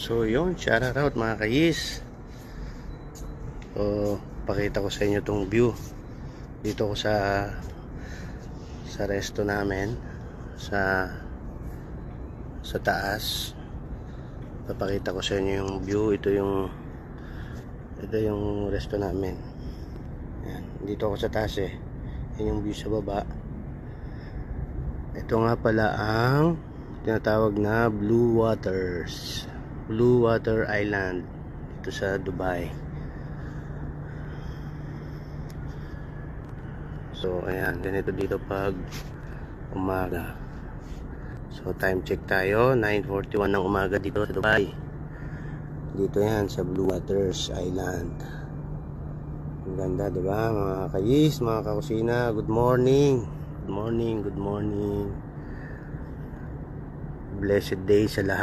So yun, shout out mga kayis. So pakita ko sa inyo tong view dito ko sa resto namin sa taas. Papakita ko sa inyo yung view. Ito yung resto namin. Ayan, dito ako sa taas yan yung view sa baba. Ito nga pala ang tinatawag na Blue Water Island dito sa Dubai. So ayan, ganito dito pag umaga. So time check tayo, 9:41 ng umaga dito sa Dubai. Dito yan sa Blue Waters Island. Ang ganda, di ba mga kayis, mga kakusina? Good morning. Good morning. Blessed day sa lahat.